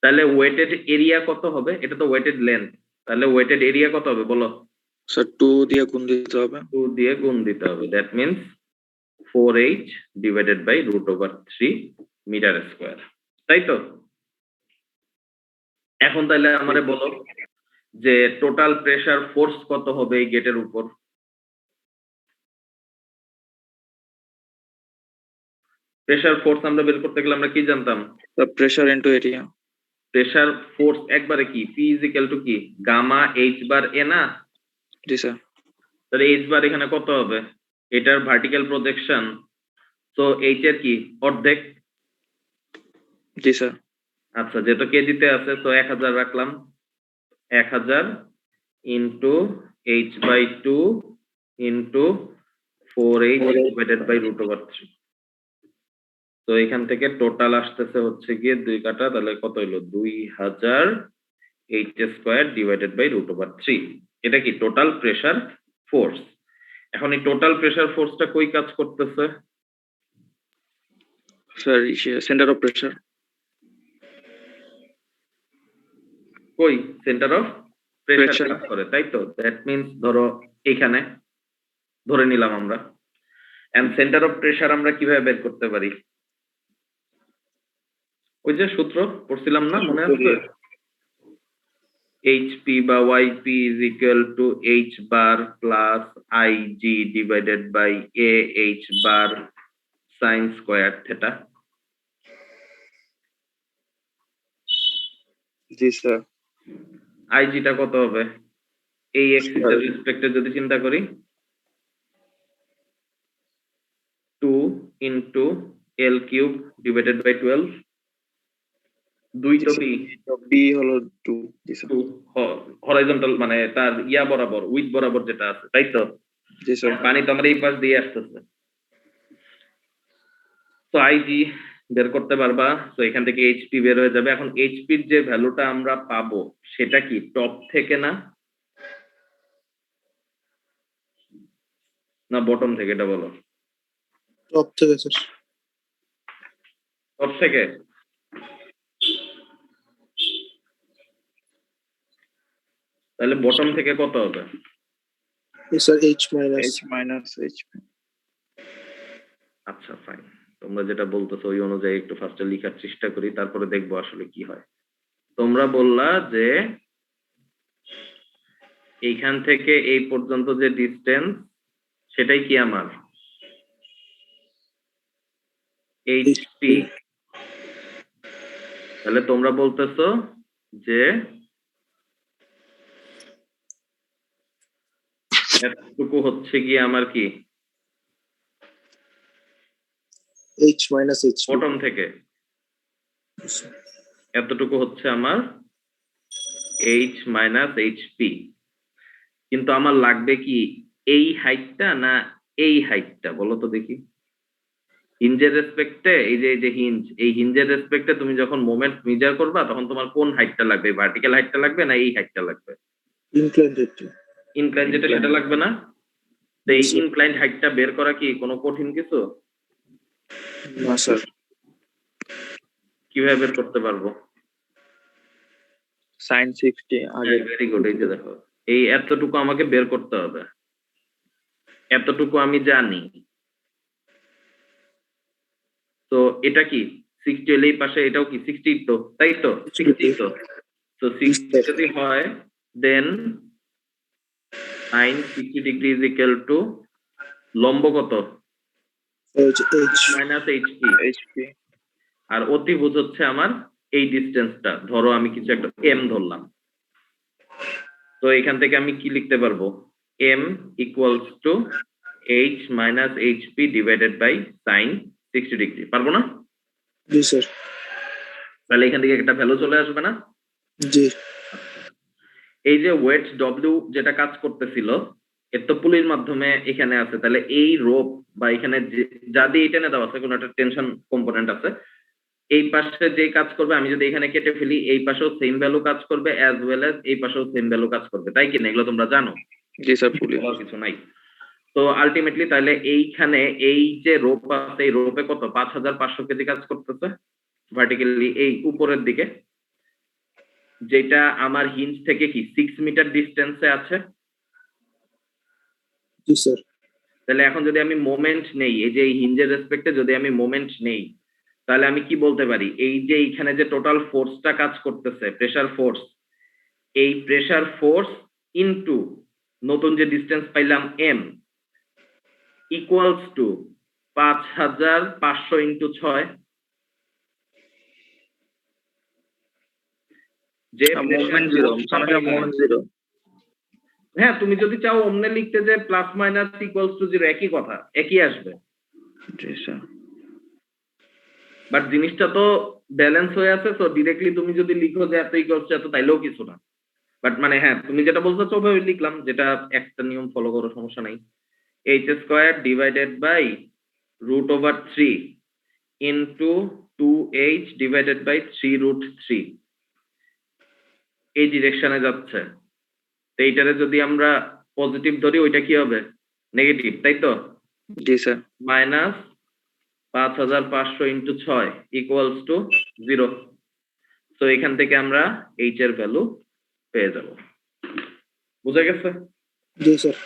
তাহলে ওয়েটেড এরিয়া কত হবে? এটা তো ওয়েটেড লেন্থ, তাহলে ওয়েটেড এরিয়া কত হবে বলো? স্যার 2 দিয়ে গুণ দিতে হবে। 2 দিয়ে গুণ দিতে হবে, that means 4H divided by √3 metre square, তাই তো? এখন তাহলে আমারে বলো যে টোটাল প্রেসার ফোর্স কত হবে এই গেটের উপর? প্রেসার ফোর্স আমরা বের করতে গেলে আমরা কি জানতাম? Sir pressure into area. Pressure force একবারে কি P ইকুয়াল টু কি গামা H বার A না? জি স্যার। তাহলে H বার এখানে কত হবে? এটার ভার্টিক্যাল প্রজেকশন, তো H এর কি অর্ধেক। জি স্যার। আচ্ছা, যেহেতু কেজিতে আছে তো 1000 রাখলাম, 1000 into H by 2 into 4H divided by √3। তো এখান থেকে টোটাল আসতেছে হচ্ছে গিয়ে 2 কাটা, তাহলে কত হইলো 2000 H স্কয়ার ডিভাইডেড বাই √3। এটা কি টোটাল প্রেসার ফোর্স। এখন এই টোটাল প্রেসার ফোর্সটা কই কাজ করতেছে? Sir centre of pressure. কই সেন্টার অফ প্রেসার Pressure. কাজ করে, তাই তো? দ্যাট মিন্স ধরো এখানে ধরে নিলাম আমরা, এন্ড সেন্টার অফ প্রেসার আমরা কিভাবে বের করতে পারি? ওই যে সূত্র পড়ছিলাম না, মনে আছে? HP বা YP is equal to H bar plus IG divided by AH bar sin square theta। G sir. IG টা কত হবে? এই এক্সিস এর রেসপেক্টে যদি চিন্তা করি 2 into L cube divided by 12, 2 তো বি হলো 2। জি স্যার। হরাইজন্টাল মানে তার ইয়া বরাবর উইথ বরাবর যেটা আছে, তাই তো? জি স্যার। পানি তো আমার এই পাশ দিয়ে আসতেছে, তো আইজি বের করতে পারবা। তো এখান থেকে এইচপি বের হয়ে যাবে। এখন এইচপির যে ভ্যালুটা আমরা পাবো সেটা কি টপ থেকে না না বটম থেকে, এটা বলো। টপ থেকে স্যার। টপ থেকে। তাহলে বটম থেকে কত হবে? Sir H minus. H minus HP. আচ্ছা ফাইন, তোমরা যেটা বলতেছো ওই অনুযায়ী একটু ফার্স্টে লেখার চেষ্টা করি, তারপরে দেখবো আসলে কি হয়। তোমরা বললা যে এইখান থেকে এই পর্যন্ত যে ডিসটেন্স সেটাই কি আমার এইচপি। তাহলে তোমরা বলতেছো যে এতটুকু হচ্ছে কি আমার কি H মাইনাস H। বটম থেকে এতটুকু হচ্ছে আমার H মাইনাস এইচপি। কিন্তু আমার লাগবে কি এই হাইটটা না এই হাইটটা, বলো তো দেখি। হিঞ্জের রেসপেক্টে এই যে হিঞ্জ, এই হিঞ্জের রেসপেক্টে তুমি যখন মোমেন্ট মেজার করবা তখন তোমার কোন হাইটটা লাগবে? ভার্টিক্যাল হাইটটা লাগবে না এই হাইটটা লাগবে? Inclined head. ইনক্লাইন যেটা সেটা লাগবে না? তো এই ইনক্লাইন্ড হাইটটা বের করা কি কোনো কঠিন কিছু? না স্যার। কিভাবে বের করতে পারবো? sin 60 আগে। ভেরি গুড, এই যে দেখো এই এতটুকু আমাকে বের করতে হবে, এতটুকু আমি জানি। তো এটা কি 60 হলে এই পাশে এটাও কি 60 তো, তাই তো? 60 তো। তো 60 যদি হয় দেন sin 60 degree is equal two লম্ব কত? H minus HP. এইচপি। আর অতিভুজ হচ্ছে আমার এই ডিসটেন্সটা, ধরো আমি কিছু একটা এম ধরলাম। তো এখান থেকে আমি কি লিখতে পারবো? m equals to h minus HP divided by sin 60 degree, পারবো না? জি স্যার। তাহলে এখান থেকে একটা ভ্যালু চলে আসবে না? জি। এই যে ওয়েট ডব্লিউ যেটা কাজ করতেছিল এর তো পুলির মাধ্যমে এখানে আছে, তাহলে এই রোপ বা এখানে যা দিয়ে টেনে দেওয়া আছে কোনো একটা টেনশন কম্পোনেন্ট আছে, এই পাশে যে কাজ করবে, আমি যদি এখানে কেটে ফেলি, এই পাশেও সেম ভ্যালু কাজ করবে, অ্যাজ ওয়েল অ্যাজ এই পাশেও সেম ভ্যালু কাজ করবে, তাই কি না? এগুলো তোমরা জানো, জি স্যার ফুলি। বলার কিছু নাই। তো আলটিমেটলি তাহলে এইখানে এই যে রোপ আছে, এই রোপে কত 5500 কেজি কাজ করতেছে ভার্টিক্যালি এই উপরের দিকে, যেটা আমার হিঞ্জ থেকে কি 6 মিটার ডিস্টেন্সে আছে। জি স্যার। তাহলে এখন যদি আমি মোমেন্ট নেই, এই যে হিঞ্জের রেসপেক্টে যদি আমি মোমেন্ট নেই, তাহলে আমি কি বলতে পারি, এই যে এইখানে যে টোটাল ফোর্সটা কাজ করতেছে, প্রেসার ফোর্স, এই প্রেসার ফোর্স ইনটু নতুন যে ডিস্টেন্স পাইলাম এম ইকুয়ালস টু 5500 ইনটু 6, যে মুভমেন্ট জিরো, মুভমেন্ট জিরো। হ্যাঁ, তুমি যদি চাও অমনে লিখতে যে প্লাস মাইনাস ইকুয়ালস টু 0, একই কথা, একই আসবে, জি স্যার। বাট জিনিসটা তো ব্যালেন্স হয়ে আছে, তো ডিরেক্টলি তুমি যদি লিখো যে এত ইকুয়ালস টু এত, তাইলেও কিছু না। বাট মানে হ্যাঁ, তুমি যেটা বলছো ওভাবে লিখলাম, যেটা একটা নিয়ম ফলো করো, সমস্যা নাই। h square divided by √3 into 2h divided by 3√3, এই ডিরেকশনে যাচ্ছে। তো এইটারে যদি আমরা পজিটিভ ধরি, ওইটা কি হবে? নেগেটিভ, তাই তো? জি sir. Minus 5500 into 6 equals to 0। তো এখান থেকে আমরা h এর ভ্যালু পেয়ে যাব। বুঝা গেছে? জি স্যার।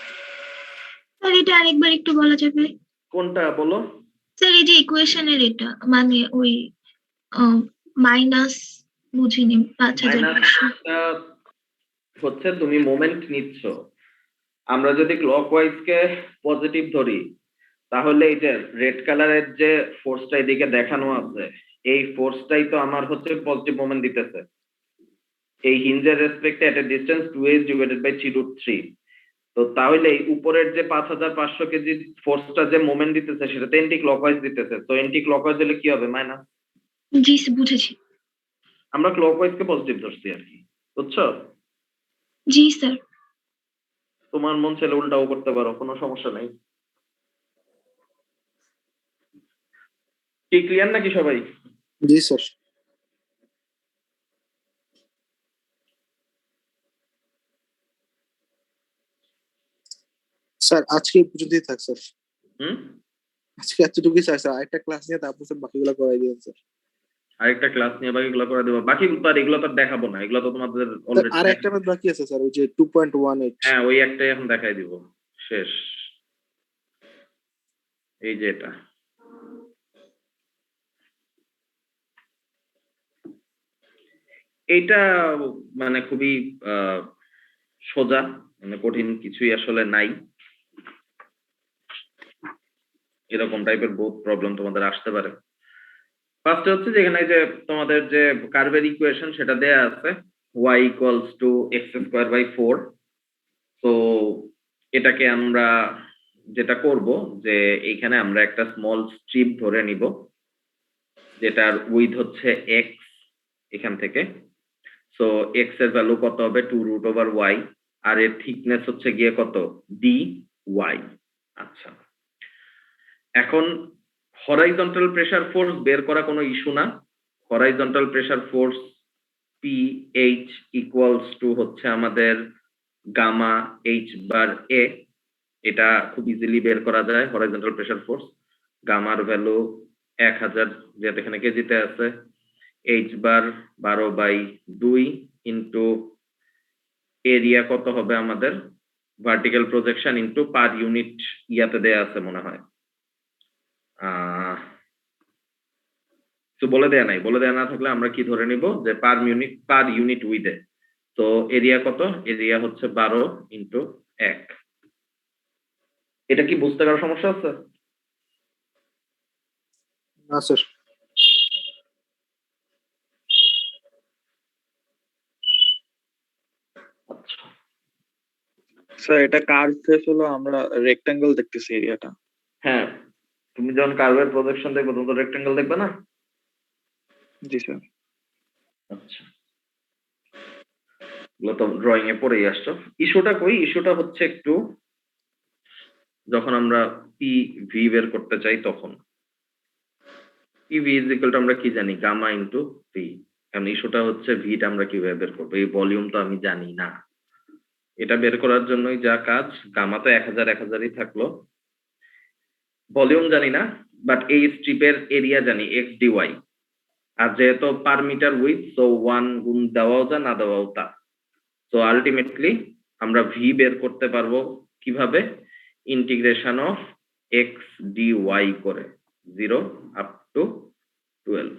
স্যার এটা আরেকবার একটু বলা যাবে? কোনটা বলো? স্যার এই যে ইকুয়েশনের এটা মানে ওই মাইনাস বুঝিনি 5500। মাইনাসটা হচ্ছে তুমি মোমেন্ট নিচ্ছ। আমরা যদি ক্লকওয়াইজ কে পজিটিভ ধরি, তাহলে এই যে রেড কালারের যে ফোর্সটা এদিকে দেখানো আছে, এই ফোর্সটাই তো আমার হচ্ছে পজিটিভ মোমেন্ট দিতেছে এই হিঞ্জের রেসপেক্টে এট এ ডিসটেন্স 2h ডিভাইডেড বাই 3√3। তো তাহলে এই উপরের যে 5500 কেজি ফোর্সটা যে মোমেন্ট দিতেছে, সেটা তো এন্টি ক্লকওয়াইজ দিতেছে। তো এন্টি ক্লকওয়াইজ হলে কি হবে? মাইনাস। জি বুঝেছি। আমরা ক্লকওয়াইজ কে পজিটিভ ধরছি আর কি, বুঝছো? জি স্যার। তোমার মন চাইলে উল্টাও করতে পারো, কোনো সমস্যা নাই। কি ক্লিয়ার নাকি সবাই? জি স্যার। স্যার আজকে এই পর্যন্তই থাক স্যার। হুম, আজকে এতটুকুই স্যার। স্যার আরেকটা ক্লাস নিয়ে তারপর স্যার বাকিগুলো করাই দিবেন স্যার। আরেকটা ক্লাস নিয়ে বাকিগুলো করে দেবো। বাকিগুলো তো আর এগুলো তো আর দেখাবো না, এগুলো তো তোমাদের স্যার অলরেডি। আর একটা ম্যাথ বাকি আছে স্যার, ওই যে 2.18। হ্যাঁ, ওই একটাই এখন দেখাই দিব, শেষ। এই যে এটা, এইটা মানে খুবই সোজা, মানে কঠিন কিছুই আসলে নাই। এরকম টাইপের বহুত প্রবলেম তোমাদের আসতে পারে। ফার্স্ট হচ্ছে যেখানে যে তোমাদের যে কার্ভের ইকুয়েশন সেটা দেয়া আছে, y equals to x square by 4। তো এটাকে আমরা যেটা করব, যে এইখানে আমরা একটা স্মল স্ট্রিপ ধরে নিব, যেটার উইথ হচ্ছে x এখান থেকে। সো x এর ভ্যালু কত হবে? 2√y, আর এর থিকনেস হচ্ছে গিয়ে কত? dy। আচ্ছা, এখন হরাইজন্টাল প্রেসার ফোর্স বের করা কোনো ইস্যু না। Horizontal pressure force PH equals to হচ্ছে আমাদের গামা H বার A। এটা খুব ইজিলি বের করা যায়। হরাইজন্টাল প্রেসার ফোর্স গামার ভ্যালু 1000, যেটা এখানে কেজিতে আছে, H বার 12/2 ইনটু এরিয়া কত হবে আমাদের? Vertical projection into per unit ইয়াতে দেয়া আছে মনে হয়, তো বলে দেয়া নাই। বলে দেয়া না থাকলে আমরা কি ধরে নিব যে পার ইউনিট উইথে। তো এরিয়া কত? এরিয়া হচ্ছে 12 ইনটু 1। এটা কি বুঝতে কারো সমস্যা আছে? না স্যার। আচ্ছা, স্যার এটা কার্ভ ফেস হলো, আমরা রেক্টাঙ্গেল দেখতেছি এরিয়াটা। হ্যাঁ, তুমি যখন কার্ভের প্রজেকশন দেখবে তখন তো রেক্টেঙ্গেল দেখবে না? জি স্যার। আচ্ছা, এগুলো তো ড্রয়িং এ পড়েই আসছো। ইস্যুটা কই? ইস্যুটা হচ্ছে একটু যখন আমরা PV বের করতে চাই তখন। PV ইজ ইকুয়াল টু আমরা কি জানি গামা ইনটু ভি। কারণ ইস্যুটা হচ্ছে ভিটা আমরা কিভাবে বের করবো, এই ভলিউম তো আমি জানি না। এটা বের করার জন্যই যা কাজ, গামা তো 1000ই থাকলো, ভলিউম জানি না, বাট এই স্ট্রিপের এরিয়া জানি এক্স ডিওয়াই। আর যেহেতু পার মিটার উইথ, সো 1 গুণ দেওয়াও যা না দেওয়াও তা। সো আলটিমেটলি আমরা ভি বের করতে পারবো কিভাবে, ইন্টিগ্রেশন অফ এক্স ডিওয়াই করে 0 আপ টু 12,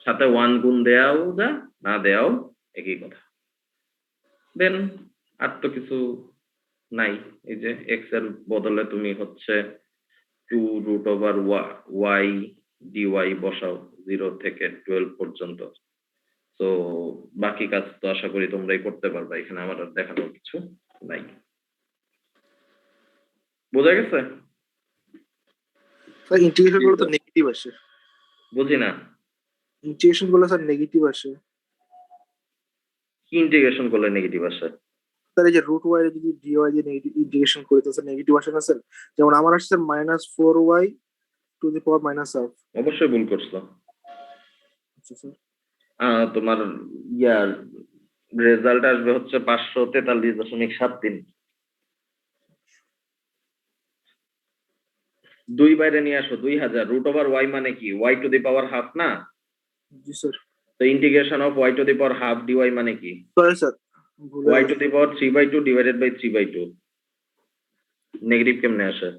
সাথে 1 গুণ দেওয়াও যা না দেওয়াও একই কথা। দেন আর তো কিছু নাই, এই যে এক্স এর বদলে তুমি হচ্ছে 2√y dy বসাও 0 থেকে 12 পর্যন্ত। তো বাকি কাজ তো আশা করি তোমরাই করতে পারবে, এখানে আমার আর দেখানোর কিছু নাই। বোঝা গেছে? স্যার ইন্টিগ্রেশন গুলো তো নেগেটিভ আসে, বুঝি না ইন্টিগ্রেশন গুলো স্যার নেগেটিভ আসে। কি ইন্টিগ্রেশন করলে নেগেটিভ আসে? স্যার এই যে রুট ওয়াই যদি ডিওয়াই দিয়ে নেগেটিভ ইন্টিগ্রেশন করি তো স্যার নেগেটিভ আসে না স্যার? যেমন আমার আসছে -4y two the power -half. অবশ্যই ভুল করছো। আচ্ছা স্যার, তোমার ইয়ার রেজাল্ট আসবে হচ্ছে 543.73। 2 বাইরে নিয়ে আসো, 2000 √y মানে কি y to the power half না? জি স্যার। তো integration of y to the power half dy মানে কি? সরি স্যার, ভুল y to the power 3/2 divided by 3/2। Negative কেমনে আসে?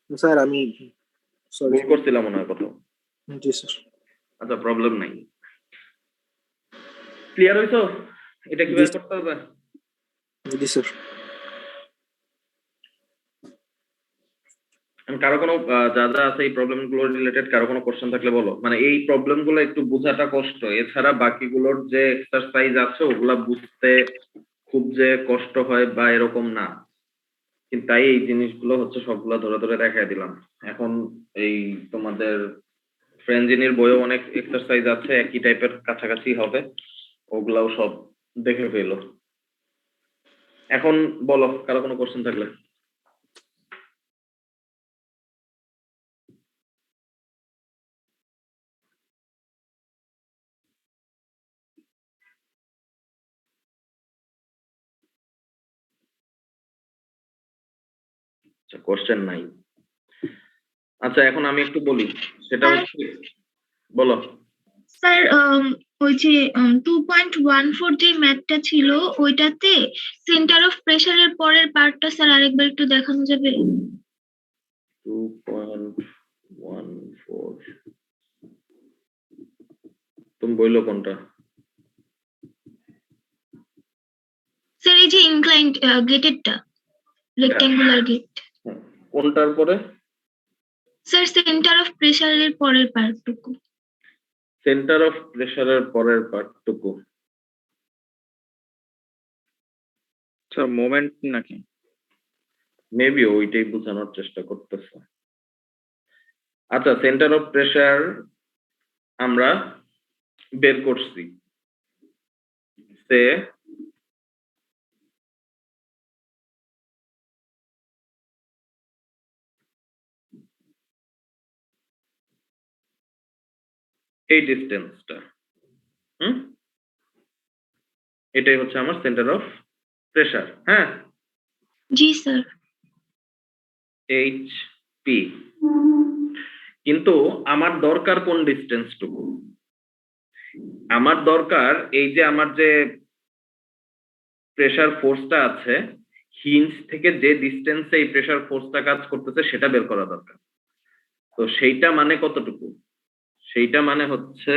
স্যার আমি সরি ভুল করছিলাম মনে হয় কোথাও। জি স্যার। আচ্ছা প্রবলেম নাই, ক্লিয়ার হইছো? এটা কিভাবে করতে হবে? জি স্যার। কারো কোনো যা যা আছে এই প্রবলেম গুলো রিলেটেড কারো কোনো কোশ্চেন থাকলে বলো। মানে এই প্রবলেম গুলো একটু বোঝাটা কষ্ট, এছাড়া বাকিগুলোর যে এক্সারসাইজ আছে ওগুলা বুঝতে খুব যে কষ্ট হয় বা এরকম না, কিন্তু তাই এই জিনিসগুলো হচ্ছে সবগুলো ধরে ধরে দেখাই দিলাম। এখন এই তোমাদের ফ্রেঞ্জিনির বইও অনেক এক্সারসাইজ আছে একই টাইপের কাছাকাছি হবে, ওগুলাও সব দেখে ফেলো। এখন বলো কারো কোনো কোশ্চেন থাকলে। আচ্ছা কোশ্চেন নাই। আচ্ছা এখন আমি একটু বলি, সেটা হচ্ছে বলো। স্যার ওই যে 2.14 যে ম্যাথটা ছিল ওইটাতে সেন্টার অফ প্রেসারের পরের পার্টটা স্যার আরেকবার একটু দেখানো যাবে? 2.14 তুমি বললো কোনটা? স্যার এই যে ইনক্লাইন্ড গেটেরটা, রেক্ট্যাঙ্গুলার গেট। কোনটার পরে? স্যার সেন্টার অফ প্রেসারের পরের পার্টটুকু। সেন্টার অফ প্রেসারের পরের পার্টটুকু স্যার মোমেন্ট নাকি? মেবি ওইটাই বোঝানোর চেষ্টা করতেছে। আচ্ছা সেন্টার অফ প্রেসার আমরা বের করছি, সে এই ডিস্টেন্সটা, এটাই হচ্ছে আমার সেন্টার অফ প্রেসার। হ্যাঁ জি স্যার। এইচপি, কিন্তু আমার দরকার কোন ডিস্টেন্সটুকু? আমার দরকার এই যে আমার যে প্রেসার ফোর্সটা আছে হিঞ্জ থেকে যে ডিস্টেন্সে এই প্রেসার ফোর্সটা কাজ করতেছে সেটা বের করা দরকার। তো সেইটা মানে কতটুকু? সেইটা মানে হচ্ছে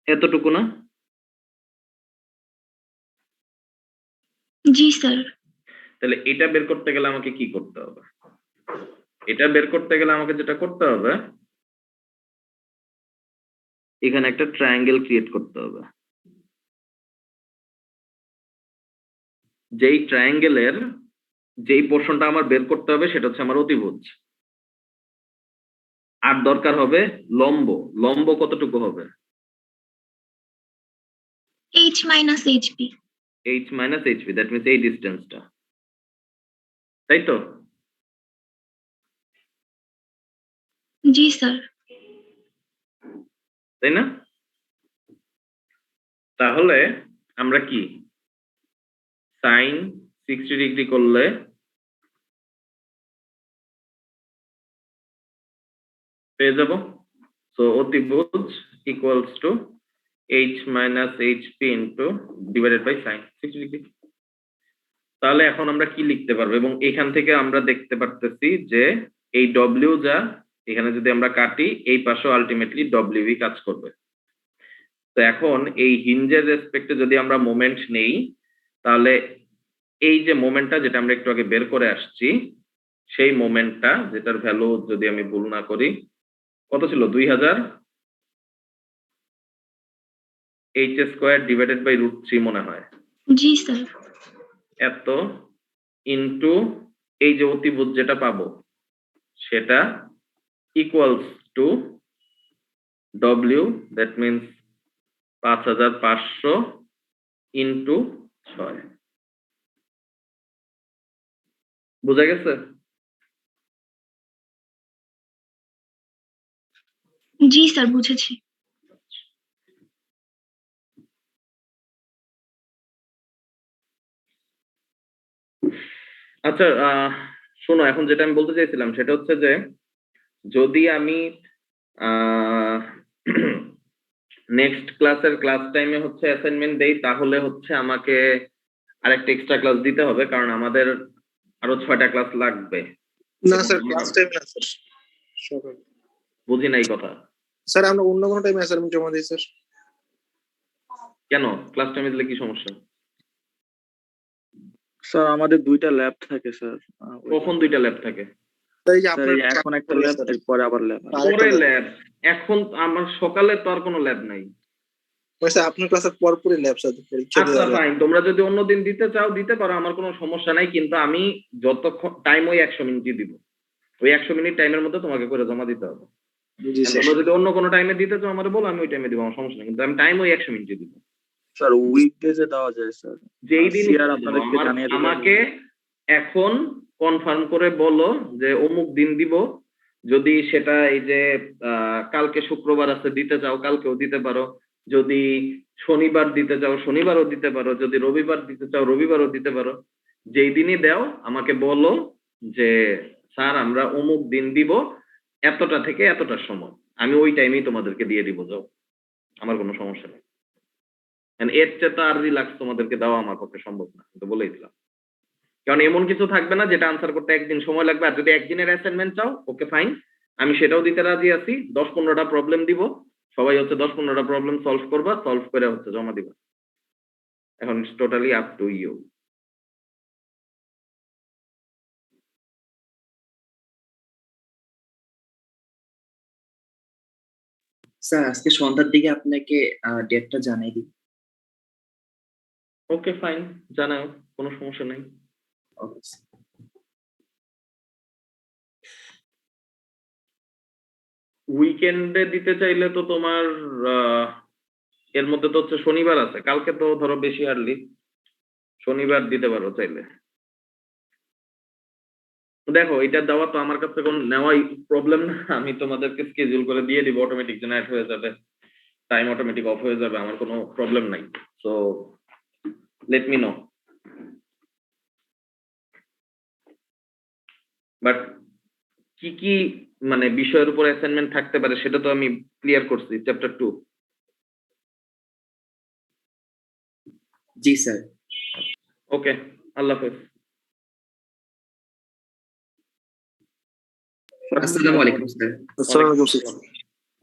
এতটুকু না? জি স্যার। তাহলে এটা বের করতে গেলে আমাকে কি করতে হবে? এটা বের করতে গেলে আমাকে যেটা করতে হবে, এখানে একটা ট্রায়াঙ্গেল ক্রিয়েট করতে হবে। যেই ট্রায়াঙ্গেলের যেই পোর্শনটা আমার বের করতে হবে সেটা হচ্ছে আমার অতিভুজ। আর দরকার হবে লম্ব। লম্ব কতটুকু হবে? H minus HP. h minus hp, that means এই ডিস্টেন্সটা, তাই তো? জি স্যার। তাই না? তাহলে আমরা কি সাইন 60 ডিগ্রি করলে পেয়ে যাব। সো অতিভুজ equals to h minus hp into divided by sine 60 degree. তাহলে এখন আমরা কি লিখতে পারবো, এবং এখান থেকে আমরা দেখতে পারতেছি যে এই ডব্লিউ যা এখানে যদি আমরা কাটি এই পাশেও আলটিমেটলি ডব্লিউই কাজ করবে। তো এখন এই হিঞ্জের রেসপেক্টে যদি আমরা মোমেন্ট নেই, তাহলে এই যে মোমেন্টটা যেটা আমরা একটু আগে বের করে আসছি, সেই মোমেন্টটা যেটার ভ্যালু যদি আমি ভুল না করি কত ছিল, 2000 h স্কয়ার ডিভাইডেড বাই √3 মনে হয়, জি স্যার। এত ইনটু এই যে অতিভুজ যেটা পাবো সেটা equals to W, that means 5500 into 6। বুঝা গেছে? জি স্যার, বুঝেছি। আচ্ছা শোনো, এখন যেটা আমি বলতে চাইছিলাম সেটা হচ্ছে যে যদি আমি নেক্সট ক্লাসের ক্লাস টাইমে হচ্ছে অ্যাসাইনমেন্ট দেই, তাহলে হচ্ছে আমাকে আরেকটা এক্সট্রা ক্লাস দিতে হবে, কারণ আমাদের আরো 6টা ক্লাস লাগবে। না স্যার, ক্লাস টাইম না স্যার, সকাল। বুঝি নাই কথা। স্যার আমরা অন্য কোনো টাইমে অ্যাসাইনমেন্ট জমা দিই স্যার। কেন ক্লাস টাইমে দিলে কি সমস্যা? স্যার আমাদের 2টা ল্যাব থাকে স্যার। কখন 2টা ল্যাব থাকে? এই যে স্যার আপনার এই এখন একটা ল্যাব, এরপরে আবার ল্যাব। পরে ল্যাব? এখন আমার সকালে তো আর কোনো ল্যাব নাই। স্যার আপনার ক্লাসের পরপরই ল্যাব স্যার, পরীক্ষা আচ্ছা দেওয়ার আগে। ফাইন, তোমরা যদি অন্য দিন দিতে চাও দিতে পারো, আমার কোনো সমস্যা নাই, কিন্তু আমি যতক্ষণ টাইম ওই 100 মিনিটই দিব। ওই 100 মিনিট টাইমের মধ্যে তোমাকে করে জমা দিতে হবে। জি স্যার। তোমরা যদি অন্য কোনো টাইমে দিতে চাও আমার বলো, আমি ওই টাইমে দিব, আমার সমস্যা নেই, কিন্তু আমি টাইম ওই 100 মিনিটই দিব। স্যার উইকডেজে দেওয়া যায় স্যার, যেই দিন সিআর আপনাদেরকে জানিয়ে দেবে। আমাকে এখন কনফার্ম করে বলো যে অমুক দিন দিব। যদি সেটা এই যে কালকে শুক্রবার আছে দিতে চাও কালকেও দিতে পারো, যদি শনিবার দিতে চাও শনিবারও দিতে পারো, যদি রবিবার দিতে চাও রবিবারও দিতে পারো। যেই দিনই দাও আমাকে বলো যে স্যার আমরা অমুক দিন দিব এতটা থেকে এতটার সময়, আমি ওই টাইমেই তোমাদেরকে দিয়ে দিব, যাও, আমার কোনো সমস্যা নেই। এর চেয়ে তো আর রিল্যাক্স তোমাদেরকে দেওয়া আমার পক্ষে সম্ভব না, কিন্তু বলেই দিলাম। কারণ এমন কিছু থাকবে না যেটা আনসার করতে একদিন সময় লাগবে, আর যদি একদিনের অ্যাসাইনমেন্ট চাও ওকে ফাইন, আমি সেটাও দিতে রাজি আছি। 10-15টা প্রবলেম দিব, সবাই হচ্ছে 10-15টা প্রবলেম সলভ করবা, সলভ করে হচ্ছে জমা দিবা। এখন it's totally up to you. Sir আজকে সন্ধ্যার দিকে আপনাকে ডেটটা জানাই দিই। ওকে ফাইন, জানাও, কোনো সমস্যা নেই। ওকে। উইকেন্ডে দিতে চাইলে তো তোমার এর মধ্যে তো হচ্ছে শনিবার আছে, কালকে তো ধরো বেশি আর্লি, শনিবার দিতে পারো চাইলে। দেখো এটা দেওয়া তো আমার কাছে কোনো নেওয়াই প্রবলেম না, আমি তোমাদেরকে স্কেডিউল করে দিয়ে দিব, অটোমেটিক জেনারেট হয়ে যাবে, টাইম অটোমেটিক অফ হয়ে যাবে, আমার কোনো প্রবলেম নাই। So let me no. But কি কি মানে বিষয়ের উপর অ্যাসাইনমেন্ট থাকতে পারে সেটা তো আমি ক্লিয়ার করছি চ্যাপ্টার 2। জি স্যার। ওকে, আল্লাহ হাফেজ। আসসালামু আলাইকুম স্যার। আসসালামু আলাইকুম স্যার।